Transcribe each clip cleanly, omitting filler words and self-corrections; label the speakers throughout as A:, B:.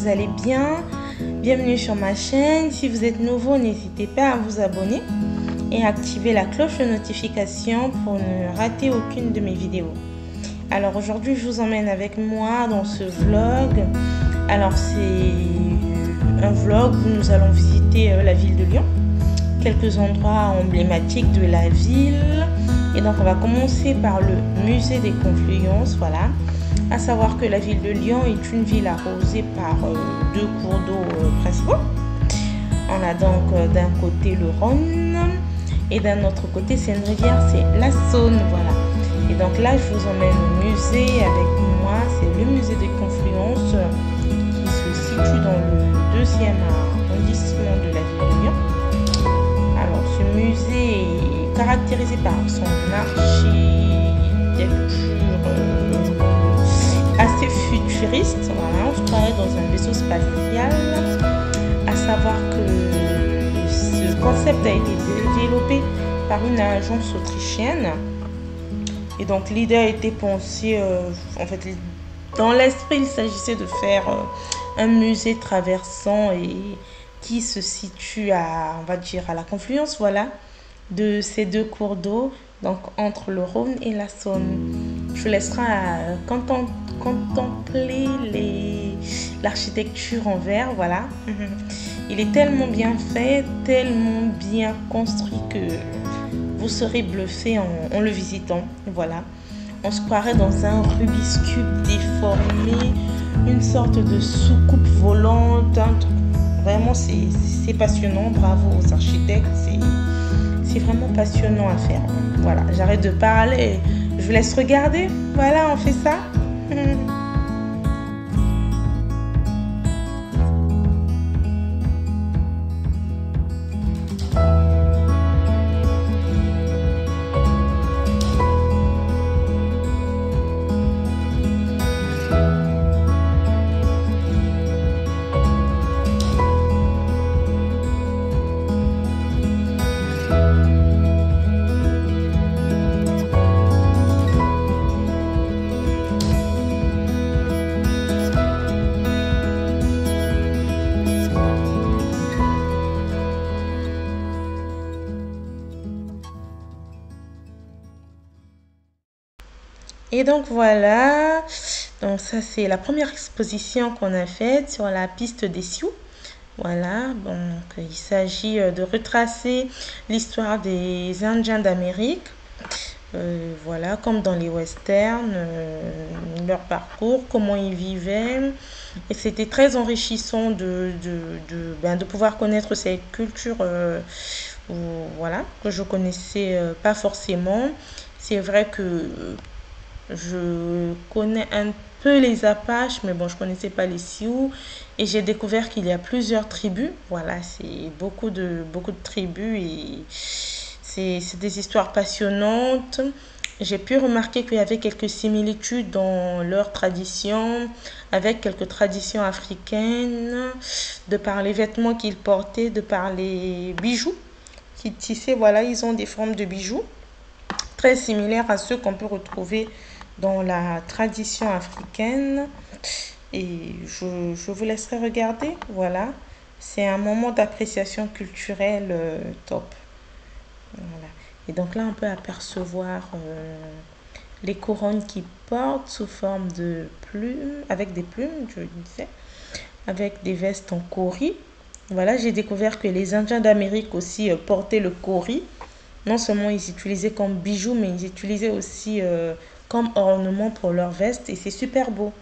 A: vous allez bien. Bienvenue sur ma chaîne. Si vous êtes nouveau, n'hésitez pas à vous abonner et activer la cloche de notification pour ne rater aucune de mes vidéos. Alors aujourd'hui, je vous emmène avec moi dans ce vlog. Alors c'est un vlog où nous allons visiter la ville de Lyon, quelques endroits emblématiques de la ville. Et donc on va commencer par le musée des Confluences, voilà. À savoir que la ville de Lyon est une ville arrosée par deux cours d'eau principaux. On a donc d'un côté le Rhône et d'un autre côté c'est une rivière, c'est la Saône, voilà. Et donc là je vous emmène au musée avec moi, c'est le musée des Confluences qui se situe dans le 2e arrondissement de la ville de Lyon. Alors ce musée est caractérisé par son architecture assez futuriste, voilà, on se croirait dans un vaisseau spatial, à savoir que ce concept a été développé par une agence autrichienne et donc l'idée a été pensée, en fait dans l'esprit il s'agissait de faire un musée traversant et qui se situe à, on va dire, à la confluence, voilà, de ces deux cours d'eau, donc entre le Rhône et la Saône. Je vous laisserai contempler l'architecture en verre, voilà. Il est tellement bien fait, tellement bien construit que vous serez bluffé en le visitant, voilà. On se croirait dans un Rubik's Cube déformé, une sorte de soucoupe volante, vraiment c'est passionnant, bravo aux architectes, c'est vraiment passionnant à faire. Voilà, j'arrête de parler, je vous laisse regarder. Voilà, on fait ça. Et donc voilà, donc ça c'est la première exposition qu'on a faite sur la piste des Sioux. Voilà, donc il s'agit de retracer l'histoire des Indiens d'Amérique. Voilà, comme dans les westerns, leur parcours, comment ils vivaient. Et c'était très enrichissant de pouvoir connaître cette culture, voilà, que je connaissais pas forcément. C'est vrai que je connais un peu les Apaches, mais bon, je connaissais pas les Sioux. Et j'ai découvert qu'il y a plusieurs tribus. Voilà, c'est beaucoup de tribus et c'est des histoires passionnantes. J'ai pu remarquer qu'il y avait quelques similitudes dans leurs traditions, avec quelques traditions africaines, de par les vêtements qu'ils portaient, de par les bijoux qu'ils tissaient. Voilà, ils ont des formes de bijoux très similaires à ceux qu'on peut retrouver dans la tradition africaine. Et je vous laisserai regarder. Voilà, c'est un moment d'appréciation culturelle top. Voilà. Et donc là on peut apercevoir les couronnes qu'ils portent sous forme de plumes, avec des plumes, je disais, avec des vestes en kauri. Voilà, j'ai découvert que les Indiens d'Amérique aussi portaient le kauri. Non seulement ils utilisaient comme bijoux, mais ils utilisaient aussi comme ornement pour leurs vestes. Et c'est super beau.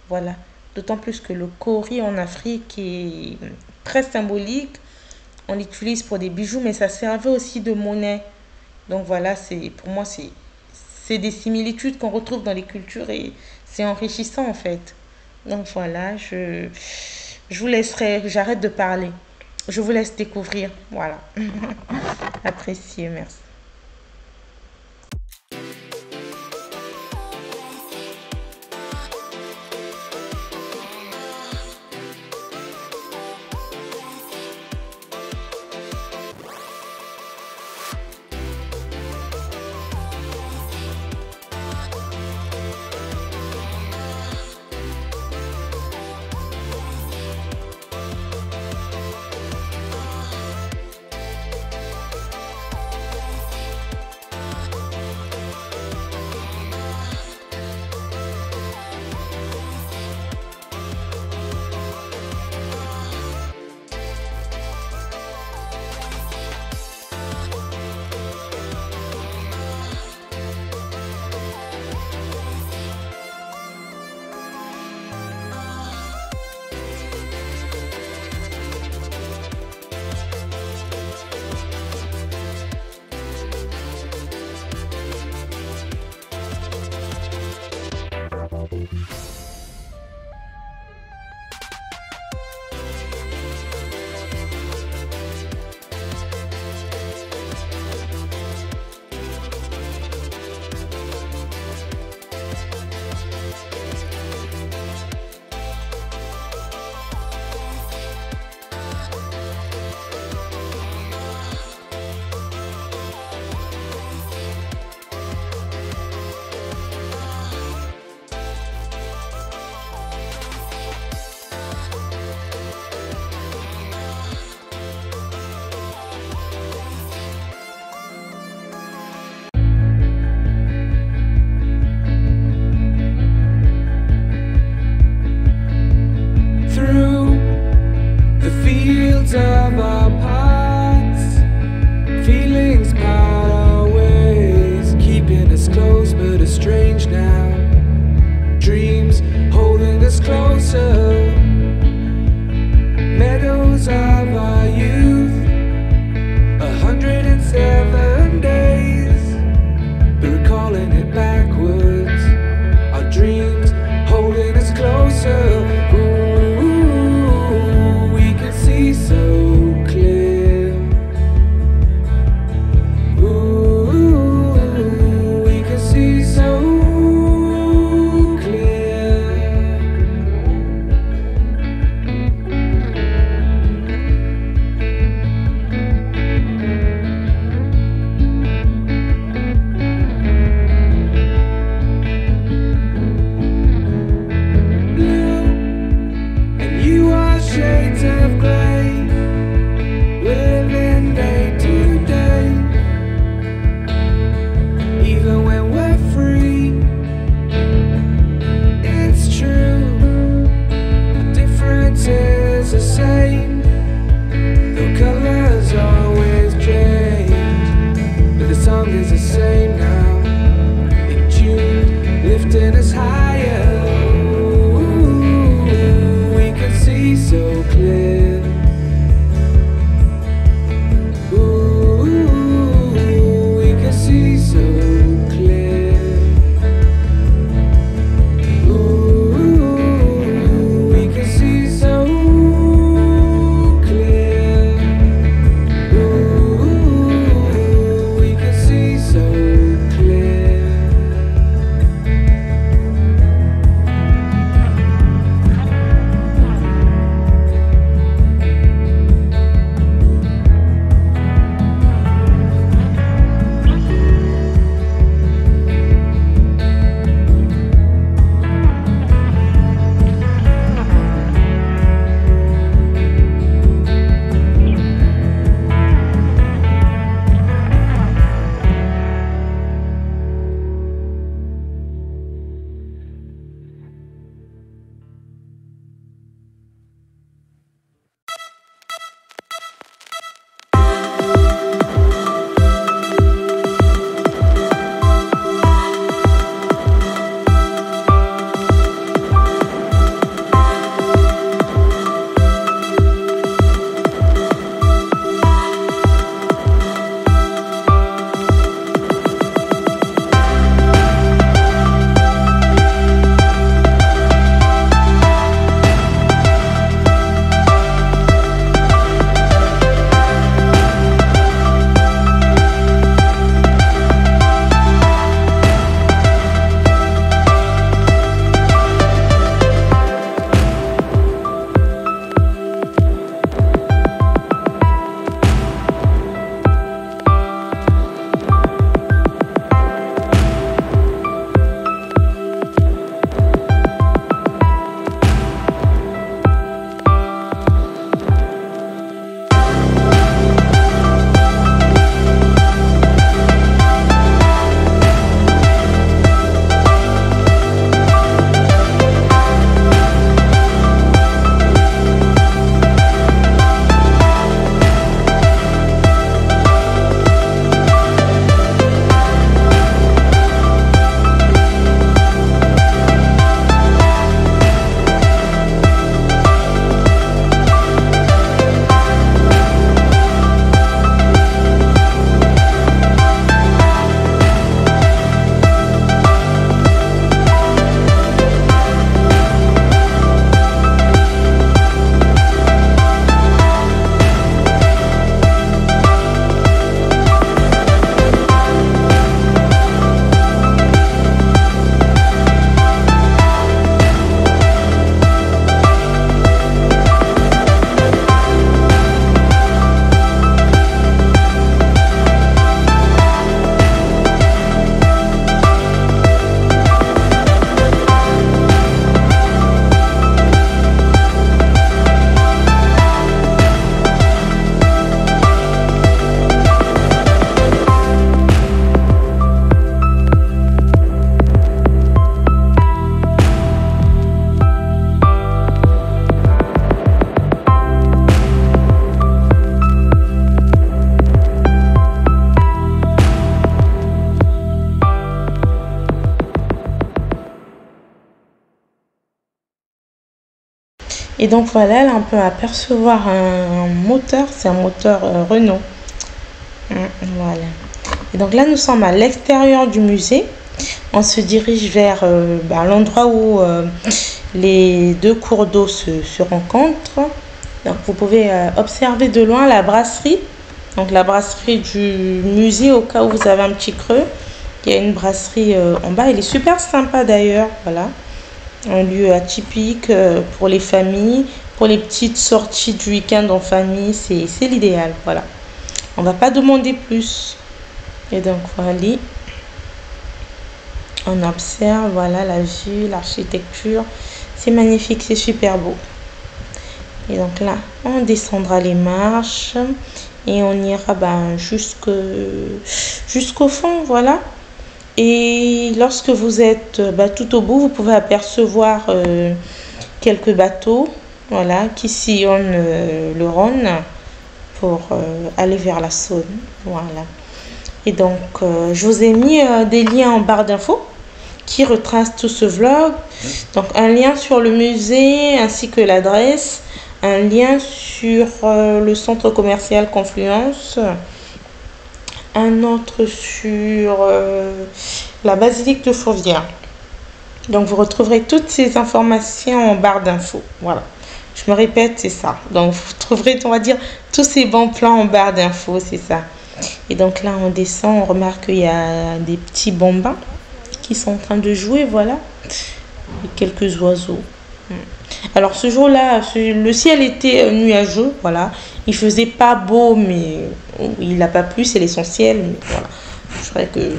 A: Voilà. D'autant plus que le kauri en Afrique est très symbolique. On l'utilise pour des bijoux, mais ça servait aussi de monnaie. Donc voilà, pour moi, c'est des similitudes qu'on retrouve dans les cultures et c'est enrichissant en fait. Donc voilà, je vous laisserai, j'arrête de parler. Je vous laisse découvrir. Voilà. Appréciez, merci. Et donc voilà, là on peut apercevoir un moteur, c'est un moteur Renault. Voilà. Et donc là nous sommes à l'extérieur du musée. On se dirige vers l'endroit où les deux cours d'eau se rencontrent. Donc vous pouvez observer de loin la brasserie. Donc la brasserie du musée, au cas où vous avez un petit creux. Il y a une brasserie en bas. Elle est super sympa d'ailleurs. Voilà. Un lieu atypique pour les familles. Pour les petites sorties du week-end en famille, c'est l'idéal. Voilà. On va pas demander plus. Et donc voilà. On observe, voilà, la vue, l'architecture. C'est magnifique, c'est super beau. Et donc là, on descendra les marches et on ira jusqu'au fond, voilà. Et lorsque vous êtes tout au bout, vous pouvez apercevoir quelques bateaux, voilà, qui sillonnent le Rhône pour aller vers la Saône, voilà. Et donc, je vous ai mis des liens en barre d'infos qui retrace tout ce vlog. Donc un lien sur le musée ainsi que l'adresse, un lien sur le centre commercial Confluence, un autre sur la basilique de Fourvière. Donc vous retrouverez toutes ces informations en barre d'infos. Voilà. Je me répète, c'est ça. Donc vous trouverez, on va dire, tous ces bons plans en barre d'infos, c'est ça. Et donc là, on descend, on remarque qu'il y a des petits bambins qui sont en train de jouer, voilà. Et quelques oiseaux. Alors ce jour-là, le ciel était nuageux, voilà. Il faisait pas beau, mais il n'a pas plu, c'est l'essentiel. Voilà.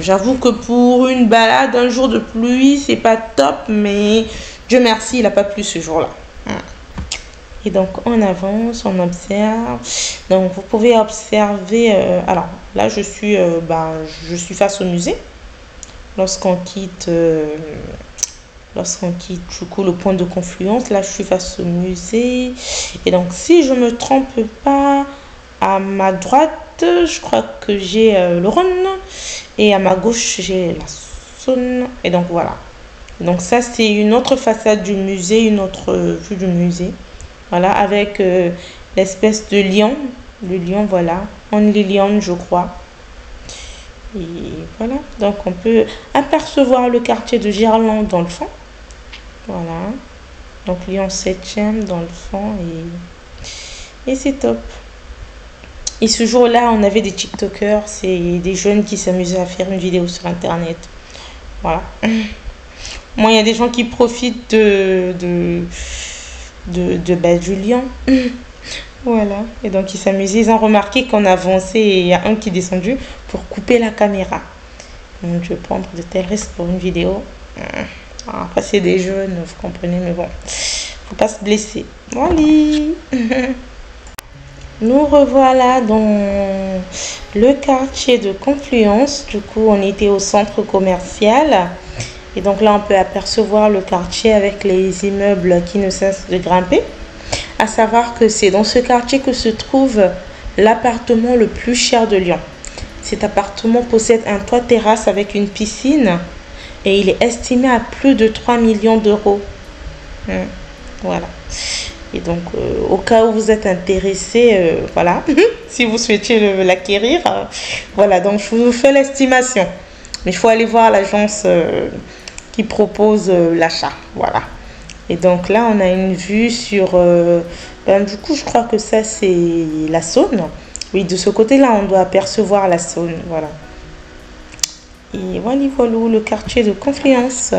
A: J'avoue que pour une balade, un jour de pluie, c'est pas top, mais Dieu merci, il n'a pas plu ce jour-là. Et donc on avance, on observe. Donc vous pouvez observer. Alors là, je suis face au musée. Lorsqu'on quitte du coup le point de confluence, là je suis face au musée. Et donc si je me trompe pas, à ma droite je crois que j'ai le Rhône et à ma gauche j'ai la Saône. Et donc voilà, donc ça c'est une autre façade du musée, une autre vue du musée, voilà, avec l'espèce de lion, le lion, voilà, Only Lion je crois. Et voilà, donc on peut apercevoir le quartier de Gerland dans le fond. Voilà, donc Lyon 7e dans le fond, et c'est top. Et ce jour-là, on avait des TikTokers, c'est des jeunes qui s'amusaient à faire une vidéo sur Internet. Voilà. Moi, il y a des gens qui profitent du lion. Voilà, et donc ils s'amusaient, ils ont remarqué qu'on avançait et il y a un qui est descendu pour couper la caméra. Donc je vais prendre de tels risques pour une vidéo. Après c'est des jeunes, vous comprenez, mais bon, faut pas se blesser. Voilà. Nous revoilà dans le quartier de Confluence. Du coup, on était au centre commercial. Et donc là, on peut apercevoir le quartier avec les immeubles qui ne cessent de grimper. À savoir que c'est dans ce quartier que se trouve l'appartement le plus cher de Lyon. Cet appartement possède un toit terrasse avec une piscine et il est estimé à plus de 3 millions d'euros. Voilà. Et donc, au cas où vous êtes intéressé, voilà, si vous souhaitez l'acquérir, voilà, donc je vous fais l'estimation. Mais il faut aller voir l'agence qui propose l'achat, voilà. Et donc là, on a une vue sur... du coup, je crois que ça, c'est la Saône. Oui, de ce côté-là, on doit apercevoir la Saône, voilà. Et voilà, le quartier de Confluence.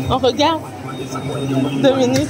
A: On regarde. 2 minutes.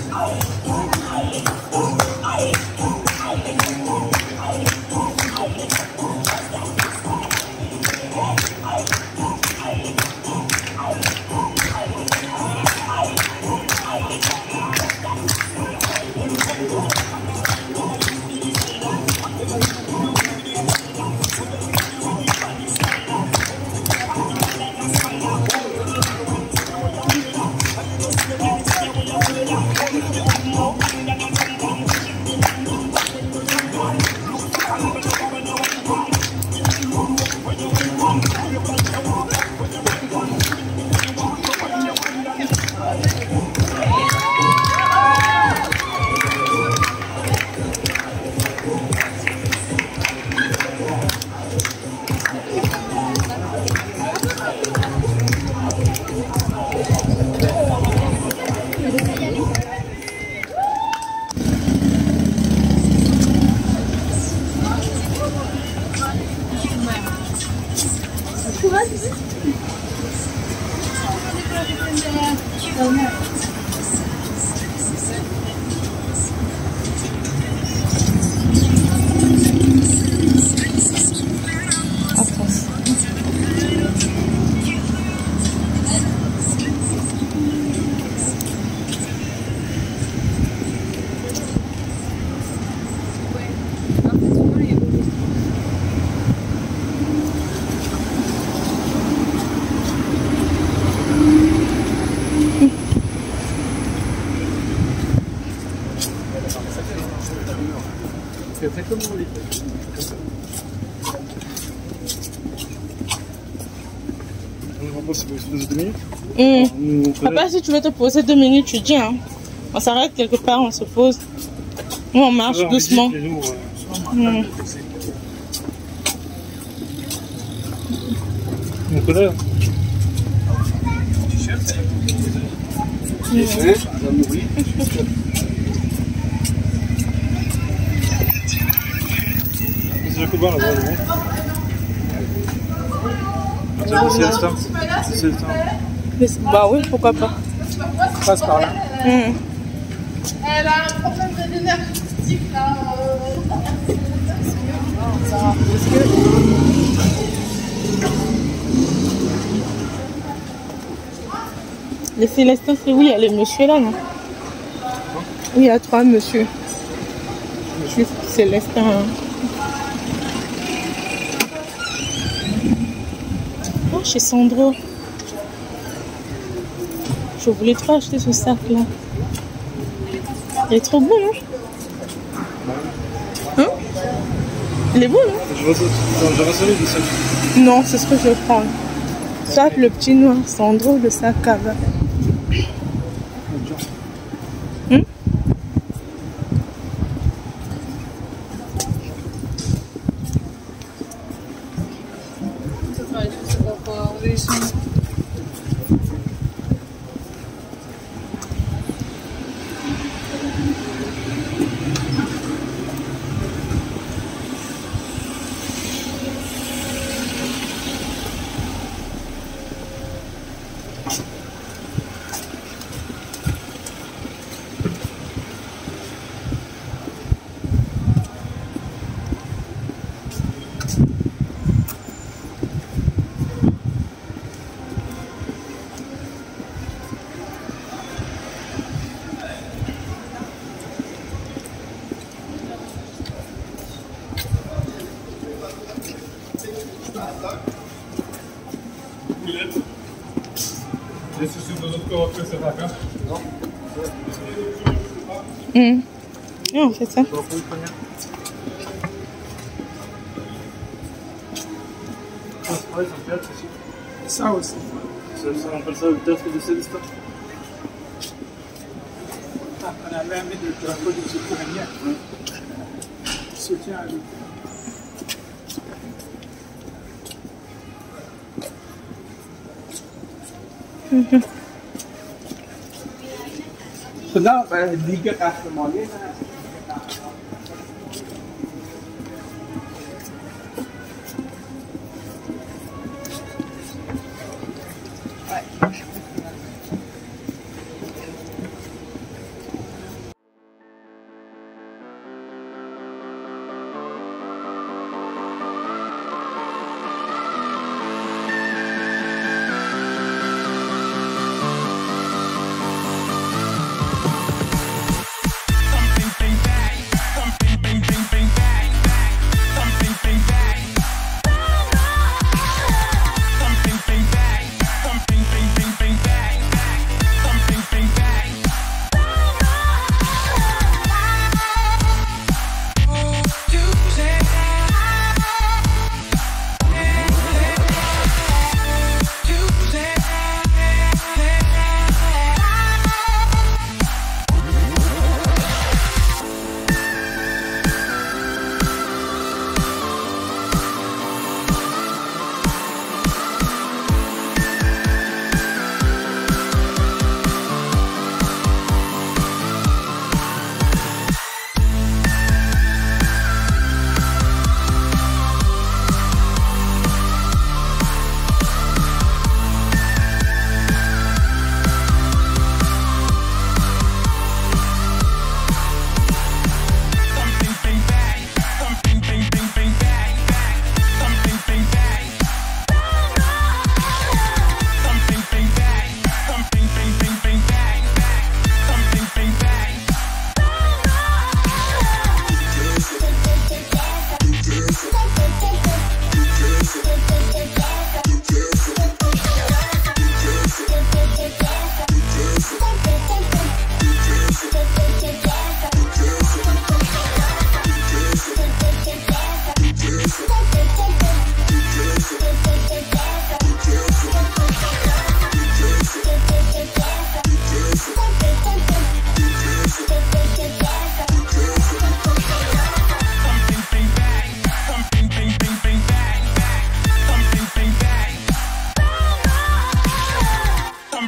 A: Papa, si tu veux te poser 2 minutes, tu dis. Hein. On s'arrête quelque part, on se pose. Nous, on marche doucement.
B: On connaît. C'est Jacobin là-bas, c'est le temps. C'est le temps.
A: Bah oui, pourquoi pas.
B: On passe par là.
C: Elle a un problème de l'énergie là.
A: Les Célestins, c'est oui, il y a les messieurs là, non? Oui, il y a 3 messieurs. Les Célestins. Hein. Oh, chez Sandro. Je voulais trop acheter ce sac là. Il est trop beau, non? Hein? Il est beau, non?
B: J'aurais celui du sac.
A: Non, c'est ce que je vais prendre. Soit le petit noir, Sandro, le sac cava. Oui, on fait ça.
B: Ça aussi. On appelle ça le théâtre de Célestin.
D: On avait mis le drapeau du Ukrainien. Soutien à lui. Now, legal after morning.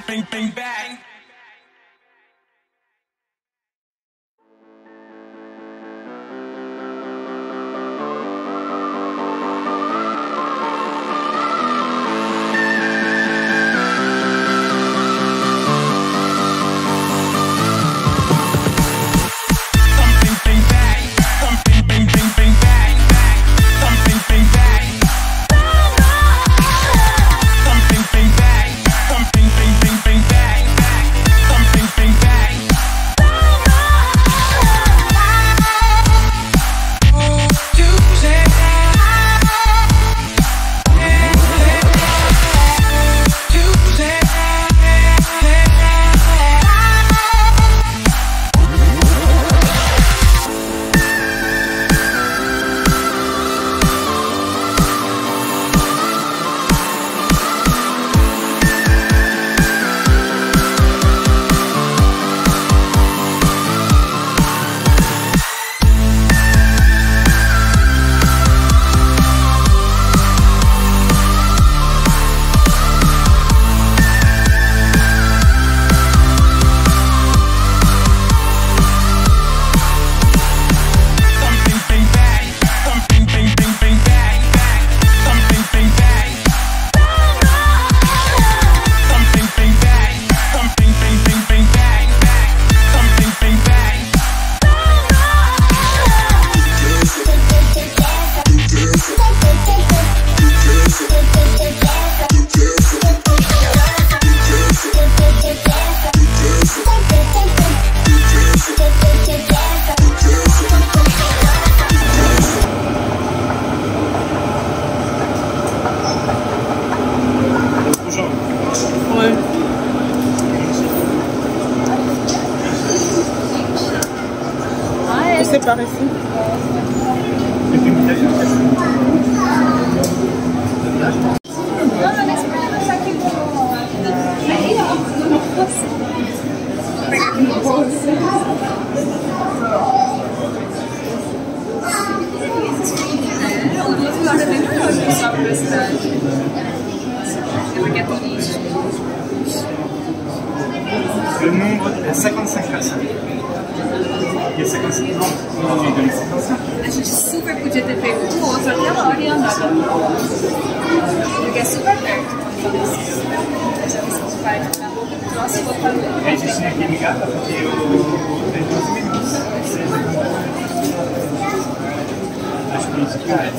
E: something back.
A: C'est par ici.
D: Le nombre est 55 personnes. Il y a 55 ans, on est donné 55.
F: A gente super podia ter feito um outro aquela hora e andado. Porque é super perto. A gente vai ficar próximo para
D: A gente tinha que ligar porque eu tenho 12 minutos. Acho que isso cai.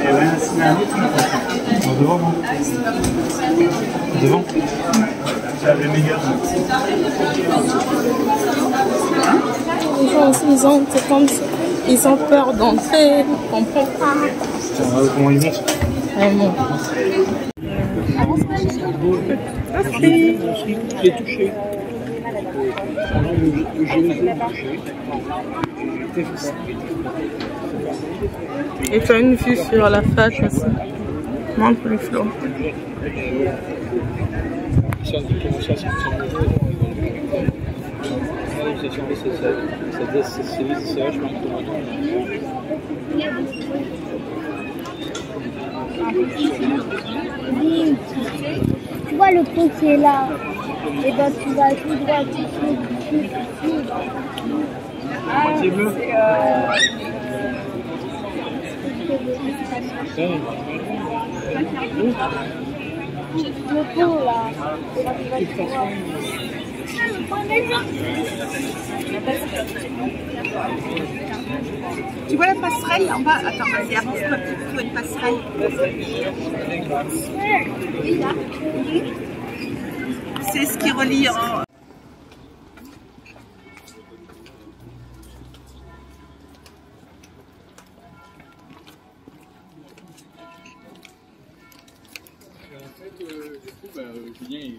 D: Et ouais, c'est un autre. Devant, non? Devant? C'est le meilleur.
A: Ils ont peur d'entrer, on comprend pas.
D: Comment ils montent?
A: Vraiment.
B: Je l'ai touché. Je les ai touchés.
A: Et tu as une vue sur la fac aussi. Montre le flot.
B: Ça, comment ça, c'est vachement
G: tu vois le pont qui est là, et ben tu vas tout droit, tout le pont là.
C: Tu vois la passerelle en bas? Attends, vas-y, avance-toi, tu vois une passerelle. C'est ce qui relie en...
B: Julien, il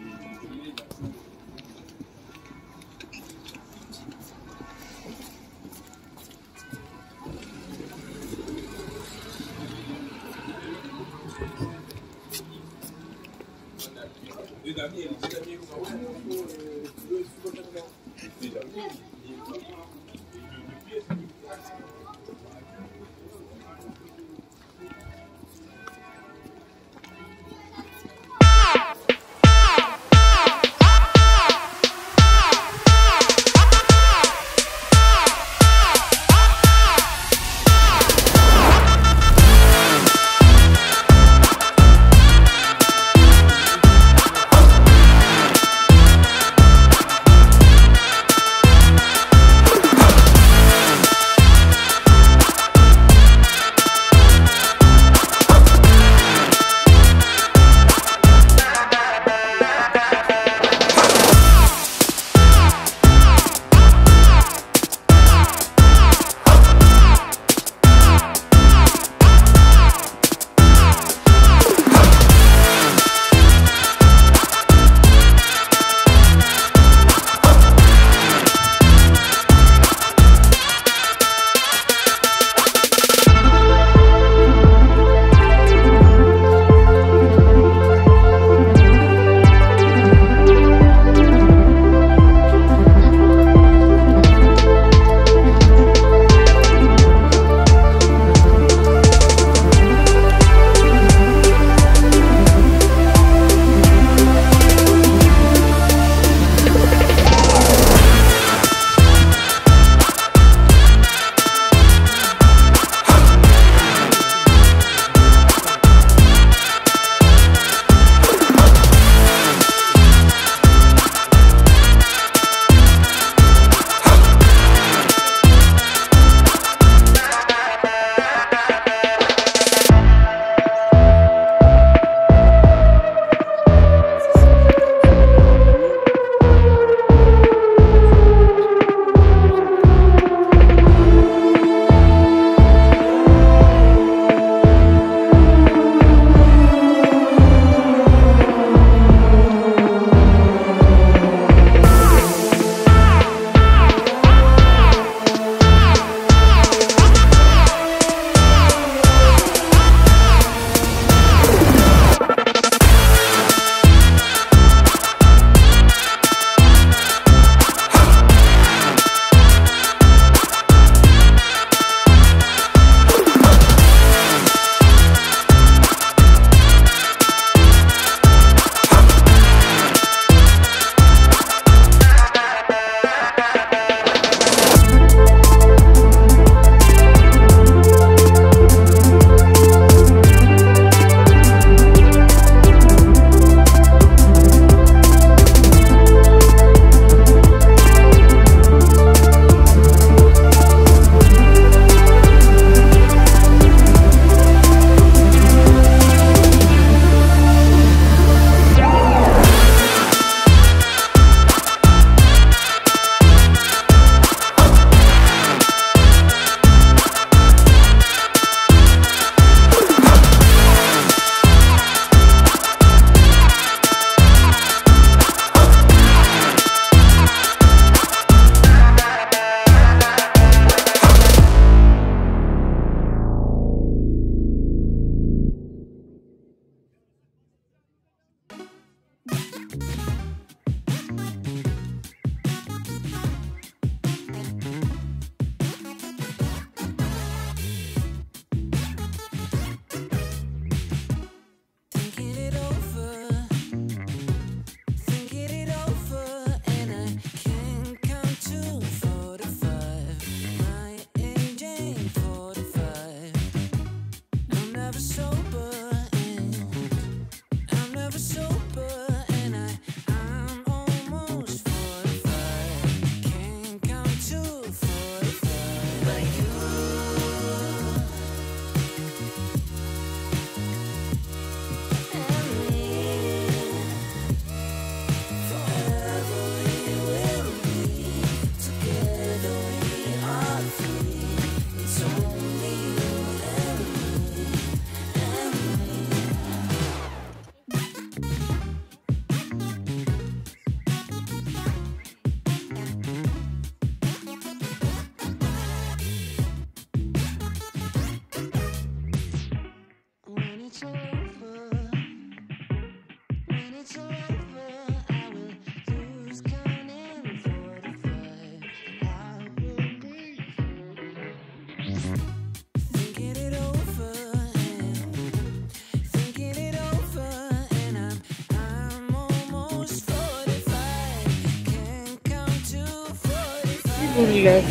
A: Vous l'avez.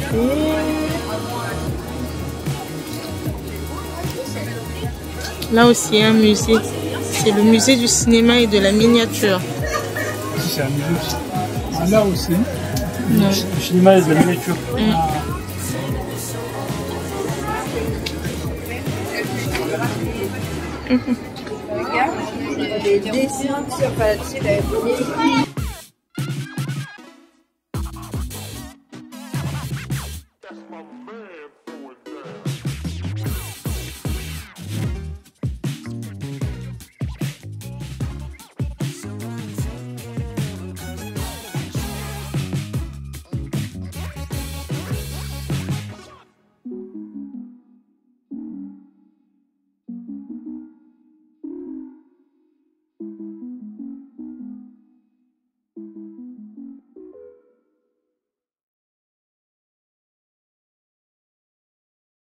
A: Là aussi, un musée. C'est le musée du cinéma et de la miniature.
B: C'est un musée aussi. Ah, là aussi.
A: Non.
B: Le cinéma et de la miniature.
F: Regarde, les dessins sur papier d'avenir.
E: That's my man.